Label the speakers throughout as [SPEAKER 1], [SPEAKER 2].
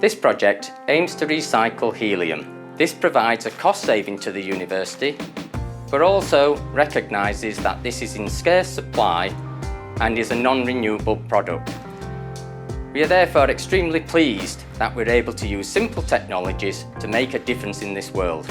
[SPEAKER 1] This project aims to recycle helium. This provides a cost saving to the university, but also recognises that this is in scarce supply and is a non-renewable product. We are therefore extremely pleased that we're able to use simple technologies to make a difference in this world.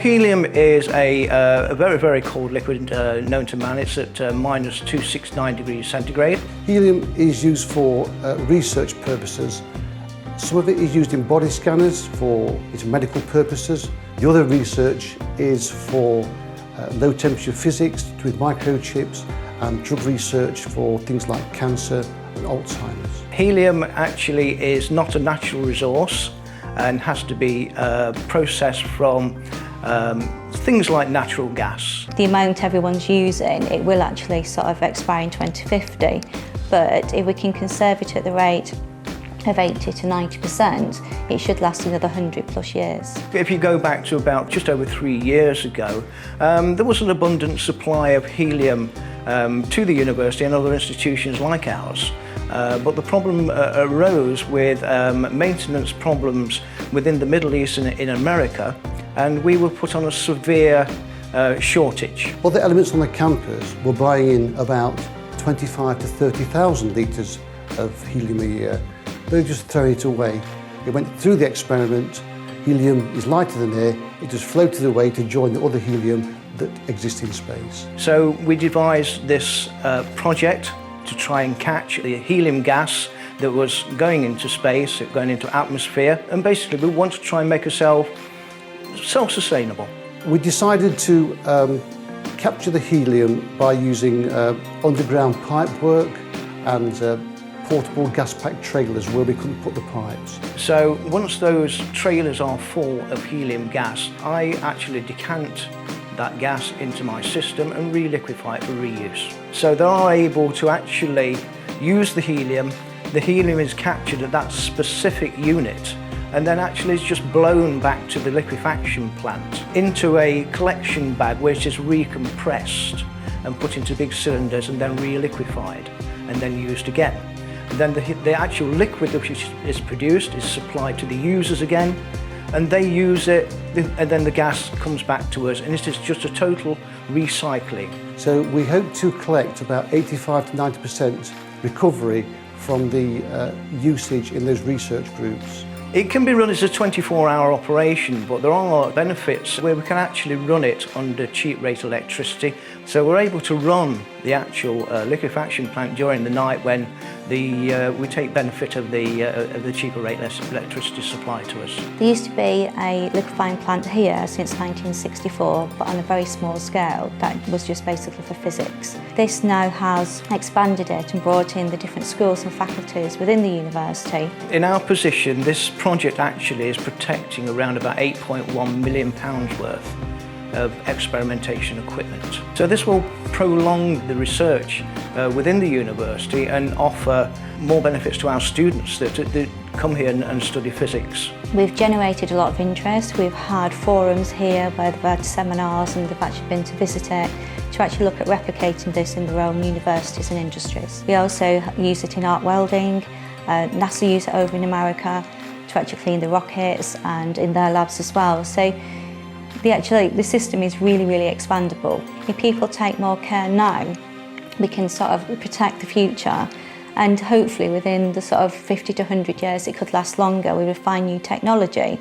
[SPEAKER 2] Helium is a very, very cold liquid known to man. It's at minus 269 degrees centigrade.
[SPEAKER 3] Helium is used for research purposes. Some of it is used in body scanners for its medical purposes. The other research is for low temperature physics with microchips and drug research for things like cancer and Alzheimer's.
[SPEAKER 2] Helium actually is not a natural resource and has to be processed from things like natural gas.
[SPEAKER 4] The amount everyone's using, it will actually sort of expire in 2050, but if we can conserve it at the rate of 80 to 90%, it should last another 100 plus years.
[SPEAKER 2] If you go back to about just over 3 years ago, there was an abundant supply of helium to the university and other institutions like ours. But the problem arose with maintenance problems within the Middle East and in America, and we were put on a severe shortage.
[SPEAKER 3] Other elements on the campus were buying in about 25 to 30,000 litres of helium a year. They just throw it away. It went through the experiment. Helium is lighter than air. It just floated away to join the other helium that exists in space.
[SPEAKER 2] So we devised this project to try and catch the helium gas that was going into space, going into atmosphere, and basically we want to try and make ourselves self-sustainable.
[SPEAKER 3] We decided to capture the helium by using underground pipe work and portable gas-packed trailers where we couldn't put the pipes.
[SPEAKER 2] So once those trailers are full of helium gas, I actually decant that gas into my system and re-liquefy it for reuse. So they are able to actually use the helium. The helium is captured at that specific unit and then actually is just blown back to the liquefaction plant into a collection bag where it is recompressed and put into big cylinders and then re-liquefied and then used again. And then the actual liquid which is produced is supplied to the users again, and they use it, and then the gas comes back to us, and it is just a total recycling.
[SPEAKER 3] So we hope to collect about 85 to 90% recovery from the usage in those research groups.
[SPEAKER 2] It can be run as a 24-hour operation, but there are we can actually run it under cheap rate electricity. So we're able to run the actual liquefaction plant during the night when we take benefit of the cheaper rate electricity supplied to us.
[SPEAKER 4] There used to be a liquefying plant here since 1964, but on a very small scale. That was just basically for physics. This now has expanded it and brought in the different schools and faculties within the university.
[SPEAKER 2] In our position, this project actually is protecting around about £8.1 million worth of experimentation equipment. So this will prolong the research within the university and offer more benefits to our students that come here and study physics.
[SPEAKER 4] We've generated a lot of interest. We've had forums here where they've had seminars and they've actually been to visit it to actually look at replicating this in their own universities and industries. We also use it in arc welding. NASA use it over in America to actually clean the rockets and in their labs as well. So the system is really, really expandable. If people take more care now, we can sort of protect the future, and hopefully within the sort of 50 to 100 years it could last longer. We would find new technology